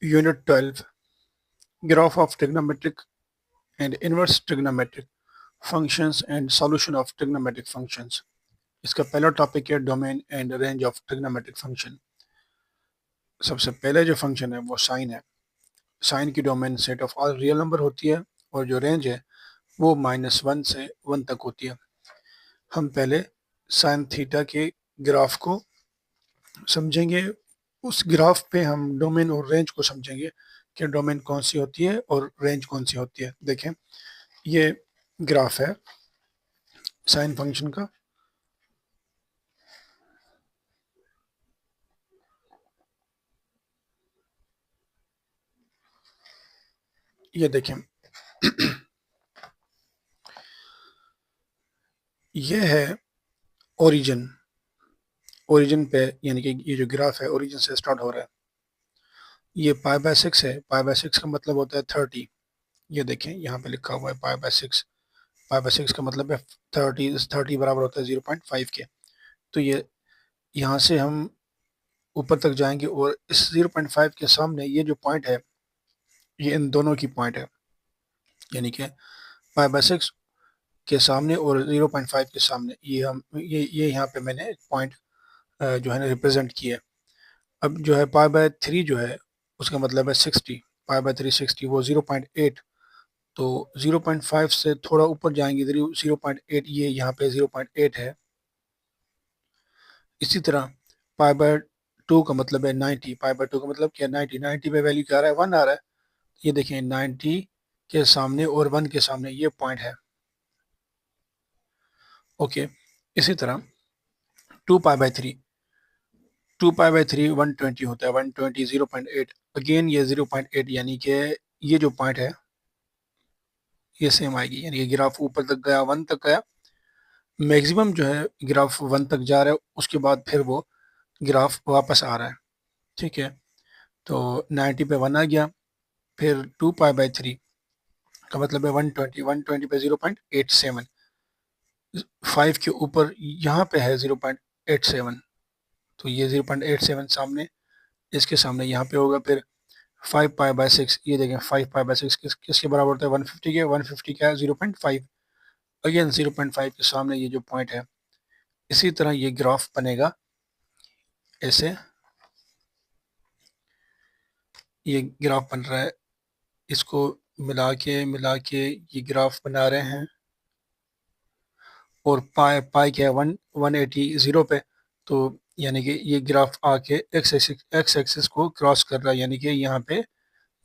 Unit 12 Graph of Trigonometric and Inverse Trigonometric Functions and Solution of Trigonometric Functions। इसका पहला topic है domain and range of trigonometric function. सबसे पहले जो function है वो साइन है। साइन की domain set of all real number होती है और जो रेंज है वो -1 से 1 तक होती है। हम पहले साइन थीटा के ग्राफ को समझेंगे। उस ग्राफ पे हम डोमेन और रेंज को समझेंगे कि डोमेन कौन सी होती है और रेंज कौन सी होती है। देखें, ये ग्राफ है साइन फंक्शन का। ये देखें, ये है ओरिजिन। ओरिजिन पे यानी कि ये जो ग्राफ है ओरिजिन से स्टार्ट हो रहा है। ये π/6 है। π/6 का मतलब होता है 30। ये देखें, यहाँ पे लिखा हुआ है π/6। π/6 का मतलब है 30। 30 बराबर होता है 0.5 के। तो ये यहाँ से हम ऊपर तक जाएंगे और इस 0.5 के सामने ये जो पॉइंट है ये इन दोनों की पॉइंट है, यानी कि π/6 के सामने और 0.5 के सामने ये यहाँ पे मैंने एक पॉइंट जो है ना रिप्रेजेंट किया है। अब जो है π/3 जो है उसका मतलब है 60। π/3 60, वो 0.8। तो 0.5 से थोड़ा ऊपर जाएंगे 0.8, ये यहाँ पे 0.8 है। इसी तरह π/2 का मतलब है 90। π/2 का मतलब क्या, 90। 90 पे वैल्यू क्या आ रहा है, 1 आ रहा है। ये देखें, 90 के सामने और 1 के सामने ये पॉइंट है। ओके, इसी तरह 2π/3। 2π/3 120 होता है। 120 0.8, अगेन ये 0.8, यानी कि ये जो पॉइंट है ये सेम आएगी। यानी कि ग्राफ ऊपर तक गया, 1 तक गया। मैक्सिमम जो है ग्राफ 1 तक जा रहा है, उसके बाद फिर वो ग्राफ वापस आ रहा है। ठीक है, तो 90 पे 1 आ गया, फिर 2π/3 का मतलब है 120। 120 पे 0.87, 5 के ऊपर यहाँ पे है 0.87। तो ये 0.87 सामने, इसके सामने यहाँ पे होगा। फिर 5π/6, ये देखें 5π/6 किसके बराबर होता है, 150 के। 150 क्या है, 0.5। अगेन 0.5 के सामने ये जो पॉइंट है। इसी तरह ये ग्राफ बनेगा ऐसे। ये ग्राफ बन रहा है, इसको मिला के ये ग्राफ बना रहे हैं। और पाई पाई क्या है, 180 0 पे। तो यानी कि ये ग्राफ आके एक्स एक्सिस को क्रॉस कर रहा है, यानी कि यहाँ पे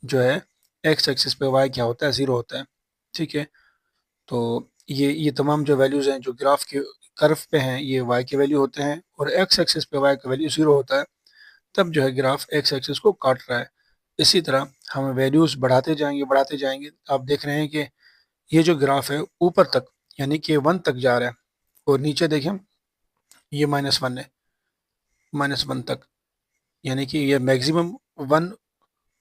जो है एक्स एक्सिस पे वाई क्या होता है, 0 होता है। ठीक है, तो ये तमाम जो वैल्यूज़ हैं जो ग्राफ के कर्व पे हैं ये वाई के वैल्यू होते हैं, और एक्स एक्सिस पे वाई का वैल्यू 0 होता है। तब जो है ग्राफ एक्स एक्सिस को काट रहा है। इसी तरह हम वैल्यूज़ बढ़ाते जाएंगे। आप देख रहे हैं कि ये जो ग्राफ है ऊपर तक यानी कि 1 तक जा रहा है, और नीचे देखें ये -1 है। -1 तक, यानी कि ये मैक्सिमम 1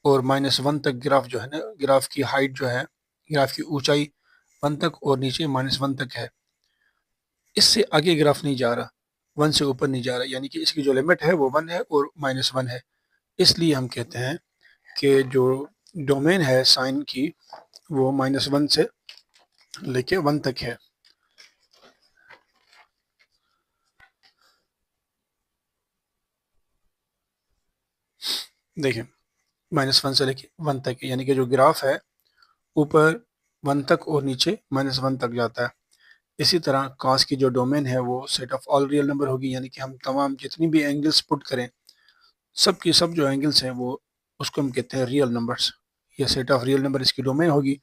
और -1 तक ग्राफ जो है ना, ग्राफ की हाइट जो है, ग्राफ की ऊंचाई 1 तक और नीचे -1 तक है। इससे आगे ग्राफ नहीं जा रहा, 1 से ऊपर नहीं जा रहा, यानी कि इसकी जो लिमिट है वो 1 है और -1 है। इसलिए हम कहते हैं कि जो डोमेन है साइन की वो -1 से लेके 1 तक है। देखिए, -1 से लेके 1 तक, यानी कि जो ग्राफ है ऊपर 1 तक और नीचे -1 तक जाता है। इसी तरह कॉस की जो डोमेन है वो set of all real number होगी, यानी कि हम तमाम जितनी भी एंगल्स पुट करें, सब की सब जो एंगल्स हैं वो उसको हम कहते हैं रियल नंबर्स। ये सेट ऑफ रियल नंबर इसकी डोमेन होगी।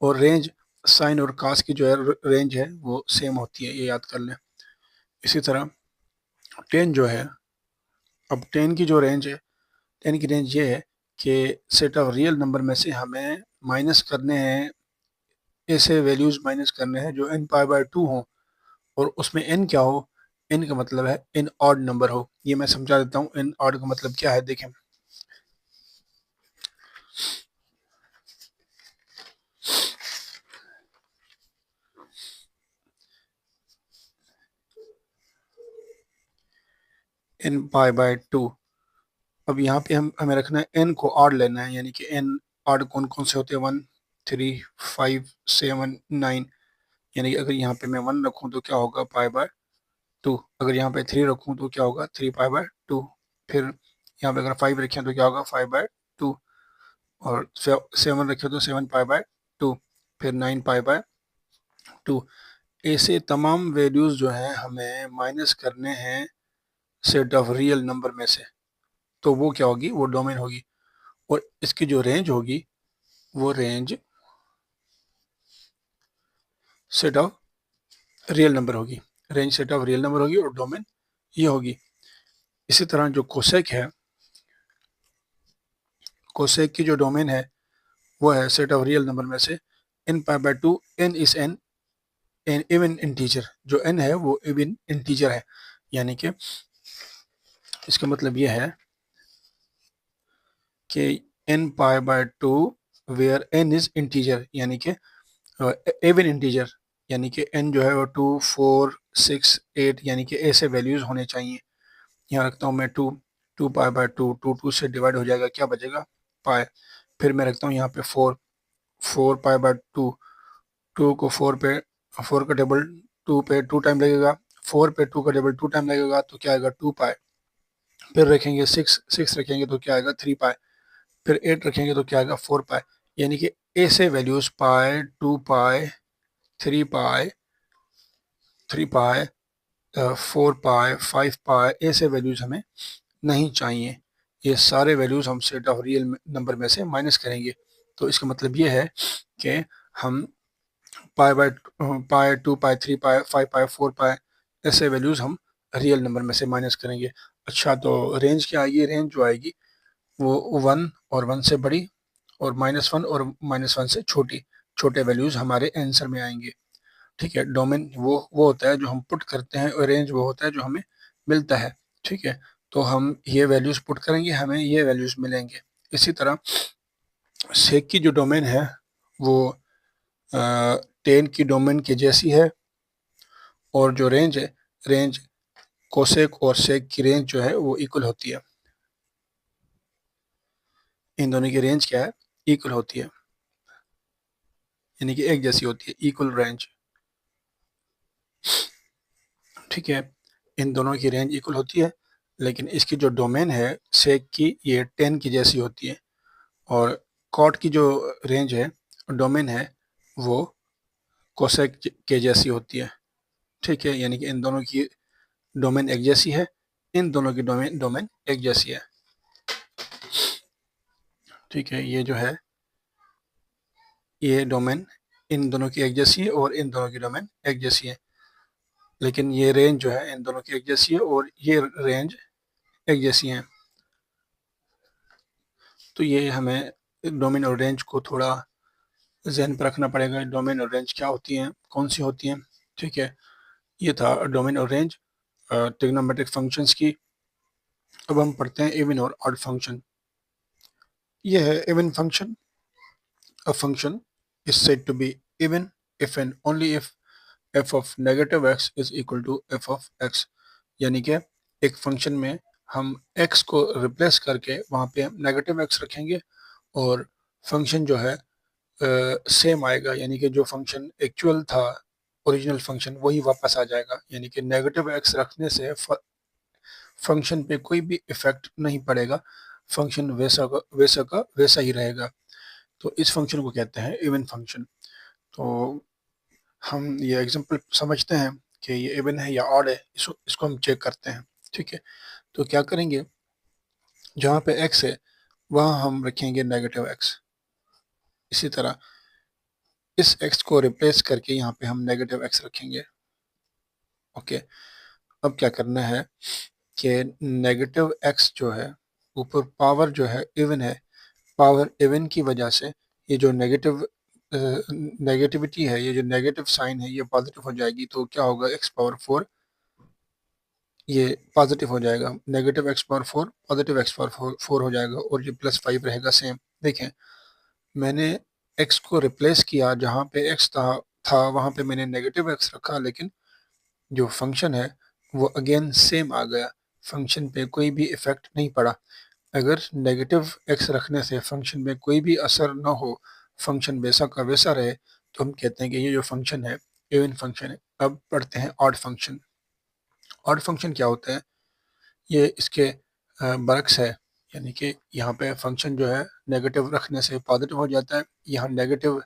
और रेंज साइन और कास की जो है रेंज है वो सेम होती है, ये याद कर लें। इसी तरह टेन जो है, अब टेन की जो रेंज है, टेन की रेंज ये है कि सेट ऑफ रियल नंबर में से हमें माइनस करने हैं, ऐसे वैल्यूज़ माइनस करने हैं जो n π/2 हो, और उसमें n क्या हो, n का मतलब है n ऑड नंबर हो। ये मैं समझा देता हूँ n ऑड का मतलब क्या है। देखें, n π/2 अब यहाँ पे हमें रखना है एन को ऑड लेना है, यानी कि एन ऑड कौन कौन से होते हैं, 1 3 5 7 9, यानी कि अगर यहाँ पे मैं 1 रखूँ तो क्या होगा, पाई/2। अगर यहाँ पे 3 रखूँ तो क्या होगा, 3 पाई/2। फिर यहाँ पे अगर 5 रखें तो क्या होगा, 5/2। और 7 रखें तो 7 पाई/2। फिर 9 पाई/2। ऐसे तमाम वैल्यूज़ जो हैं हमें माइनस करने हैं सेट ऑफ रियल नंबर में से, तो वो क्या होगी, वो डोमेन होगी। और इसकी जो रेंज होगी वो range set of real number होगी, range set of real number होगी, और डोमेन ये होगी। इसी तरह जो कोसेक है, कोसेक की जो डोमेन है वो है सेट ऑफ रियल नंबर में से n π/2, n is an even integer. जो n है वो इवन इंटीजर है, यानी कि इसका मतलब ये है कि n π/2 where n is integer, यानी कि इवन इंटीजर, यानी कि n जो है वो 2 4 6 8 यानी कि ऐसे वैल्यूज होने चाहिए। यहाँ रखता हूँ मैं 2 2 2 से डिवाइड हो जाएगा, क्या बचेगा, पाई। फिर मैं रखता हूँ यहाँ पे 4 4 π/2, 2 को 4 पे, 4 का डबल 2 पे 2 टाइम लगेगा, 4 पे 2 का डबल 2 टाइम लगेगा, तो क्या आएगा, 2 पाई। फिर रखेंगे 6 रखेंगे तो क्या आएगा, 3 पाई। फिर 8 रखेंगे तो क्या आएगा, 4 पाई। यानी कि ऐसे वैल्यूज पाई, 2 पाई, 3 पाई, 3 पाई, 4 पाई, 5 पाई, ऐसे वैल्यूज हमें नहीं चाहिए। ये सारे वैल्यूज हम सेट ऑफ रियल नंबर में से माइनस करेंगे। तो इसका मतलब ये है कि हम पाई 2 पाई, 3 पाई, 5 पाई, 4 पाई, ऐसे वैल्यूज हम रियल नंबर में से माइनस करेंगे। अच्छा, तो रेंज क्या आएगी, रेंज जो आएगी वो 1 और 1 से बड़ी, और -1 और -1 से छोटी, छोटे वैल्यूज हमारे आंसर में आएंगे। ठीक है, डोमेन वो होता है जो हम पुट करते हैं, और रेंज वो होता है जो हमें मिलता है। ठीक है, तो हम ये वैल्यूज पुट करेंगे, हमें ये वैल्यूज मिलेंगे। इसी तरह सेक की जो डोमेन है वो 10 की डोमेन की जैसी है, और जो रेंज है, रेंज कोसेक और सेक की रेंज जो है वो इक्वल होती है। इन दोनों की रेंज क्या है, इक्वल होती है, यानी कि एक जैसी होती है, इक्वल रेंज। ठीक है, इन दोनों की रेंज इक्वल होती है, लेकिन इसकी जो डोमेन है सेक की, ये 10 की जैसी होती है, और कॉट की जो रेंज है, डोमेन है, वो कोसेक के जैसी होती है। ठीक है, यानी कि इन दोनों की डोमेन एक जैसी है, इन दोनों की डोमेन डोमेन एक जैसी है। ठीक है, ये जो है, ये डोमेन इन दोनों की एक जैसी है, और इन दोनों की डोमेन एक जैसी है, लेकिन ये रेंज जो है इन दोनों की एक जैसी है, और ये रेंज एक जैसी है। तो ये हमें डोमेन और रेंज को थोड़ा जहन पर रखना पड़ेगा, डोमेन और रेंज क्या होती हैं, कौन सी होती हैं। ठीक है, ये था डोमेन और रेंज ट्रिग्नोमेट्रिक फंक्शंस की। अब हम पढ़ते हैं इवन और ऑड फंक्शन। ये है even function. A function is said to be even if and only if f of negative x is equal to f of x, यानी कि एक फंक्शन में हम x को रिप्लेस करके वहाँ पे हम नेगेटिव x रखेंगे, और फंक्शन जो है सेम आएगा, यानी कि जो फंक्शन एक्चुअल था, ओरिजिनल फंक्शन, वही वापस आ जाएगा। यानी कि नेगेटिव x रखने से फंक्शन पे कोई भी इफेक्ट नहीं पड़ेगा, फंक्शन वैसा का वैसा ही रहेगा। तो इस फंक्शन को कहते हैं इवन फंक्शन। तो हम ये एग्जांपल समझते हैं कि ये इवन है या ऑड है, इसको हम चेक करते हैं। ठीक है, तो क्या करेंगे, जहाँ पे x है वहाँ हम रखेंगे नेगेटिव x। इसी तरह इस x को रिप्लेस करके यहाँ पे हम नेगेटिव x रखेंगे। ओके, अब क्या करना है कि नेगेटिव x जो है, ऊपर पावर जो है इवन है, पावर इवन की वजह से ये जो नेगेटिविटी है, ये जो नेगेटिव साइन है, ये पॉजिटिव हो जाएगी। तो क्या होगा, x⁴ ये पॉजिटिव हो जाएगा, नेगेटिव x⁴ पॉजिटिव x⁴ हो जाएगा, और ये +5 रहेगा सेम। देखें, मैंने x को रिप्लेस किया, जहाँ पे x था वहाँ पे मैंने नेगेटिव x रखा, लेकिन जो फंक्शन है वो अगेन सेम आ गया, फंक्शन पे कोई भी इफेक्ट नहीं पड़ा। अगर नेगेटिव x रखने से फंक्शन में कोई भी असर न हो, फंक्शन वैसा का वैसा रहे, तो हम कहते हैं कि ये जो फंक्शन है इवन फंक्शन है। अब पढ़ते हैं ऑड फंक्शन। ऑड फंक्शन क्या होता है? ये इसके बरक्स है, यानी कि यहाँ पे फंक्शन जो है नेगेटिव रखने से पॉजिटिव हो जाता है, यहाँ नेगेटिव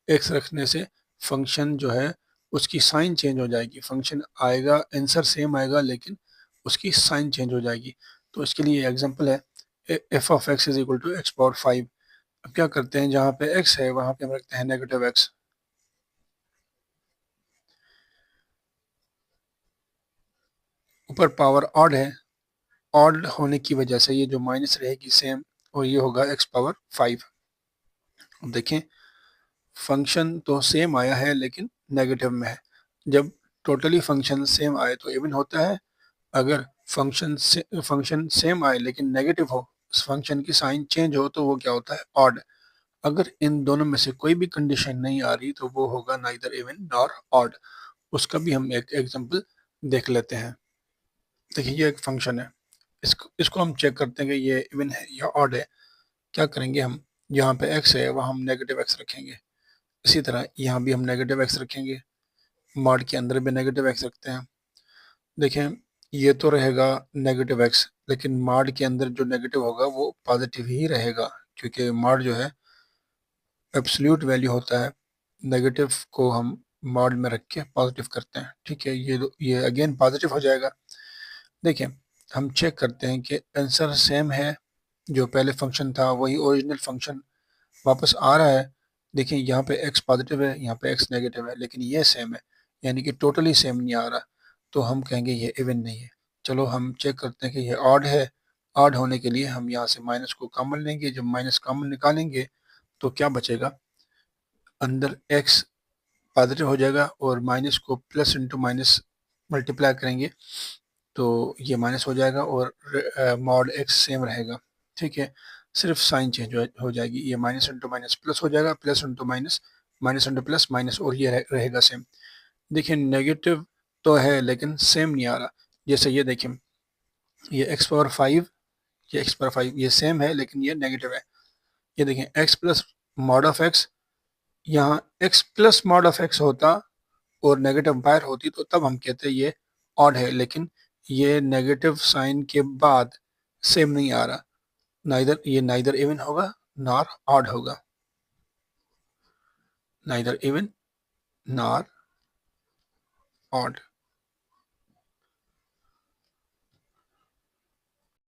x रखने से फंक्शन जो है उसकी साइन चेंज हो जाएगी। फंक्शन आएगा, आंसर सेम आएगा, लेकिन उसकी साइन चेंज हो जाएगी। तो इसके लिए एग्जांपल है F of X is equal to X power 5। अब क्या करते हैं, जहाँ पे x है वहाँ पे हम रखते हैं नेगेटिव x। ऊपर पावर ऑड है, ऑड होने की वजह से ये जो माइनस रहेगी सेम, और ये होगा एक्स पावर 5। अब देखें, फंक्शन तो सेम आया है लेकिन नेगेटिव में है। जब टोटली फंक्शन सेम आए तो इवन होता है, अगर फंक्शन सेम आए लेकिन नेगेटिव हो, फंक्शन की साइन चेंज हो, तो वो क्या होता है? ऑड। अगर इन दोनों में से कोई भी कंडीशन नहीं आ रही तो वो होगा नाइदर इवन नॉर ऑड। उसका भी हम एक एग्जांपल देख लेते हैं। देखिए, ये एक फंक्शन है, इसको इसको हम चेक करते हैं कि ये इवन है या ऑड है। क्या करेंगे हम, जहाँ पे x है वहाँ हम नेगेटिव x रखेंगे, इसी तरह यहाँ भी हम नेगेटिव x रखेंगे, मॉड के अंदर भी नेगेटिव x रखते हैं। देखें, ये तो रहेगा नेगेटिव x, लेकिन मॉड के अंदर जो नेगेटिव होगा वो पॉजिटिव ही रहेगा, क्योंकि मॉड जो है एब्सोल्यूट वैल्यू होता है। नेगेटिव को हम मॉड में रख के पॉजिटिव करते हैं, ठीक है। ये अगेन पॉजिटिव हो जाएगा। देखिए, हम चेक करते हैं कि आंसर सेम है, जो पहले फंक्शन था वही ओरिजिनल फंक्शन वापस आ रहा है। देखिए, यहाँ पे x पॉजिटिव है, यहाँ पे x नेगेटिव है, लेकिन ये सेम है, यानी कि टोटली सेम नहीं आ रहा, तो हम कहेंगे ये इवन नहीं है। चलो हम चेक करते हैं कि ये ऑड है। ऑड होने के लिए हम यहाँ से माइनस को कॉमन लेंगे। जब माइनस कॉमन निकालेंगे तो क्या बचेगा, अंदर x पॉजिटिव हो जाएगा, और माइनस को प्लस इंटू माइनस मल्टीप्लाई करेंगे तो ये माइनस हो जाएगा, और मॉड x सेम रहेगा, ठीक है। सिर्फ साइन चेंज हो जाएगी, ये माइनस इंटू माइनस प्लस हो जाएगा, plus into minus, minus into plus minus, और ये रहेगा सेम। देखिए, नेगेटिव तो है लेकिन सेम नहीं आ रहा। जैसे ये देखिए, ये एक्स पावर 5, ये एक्स पावर 5 ये सेम है लेकिन ये नेगेटिव है। ये देखें, x plus mod of x, यहाँ x plus mod of x होता और नेगेटिव बाहर होती तो तब हम कहते ये ऑड है, लेकिन ये नेगेटिव साइन के बाद सेम नहीं आ रहा। ये नाइदर इवन होगा नॉर ऑड होगा, नाइदर इवन नॉर ऑड।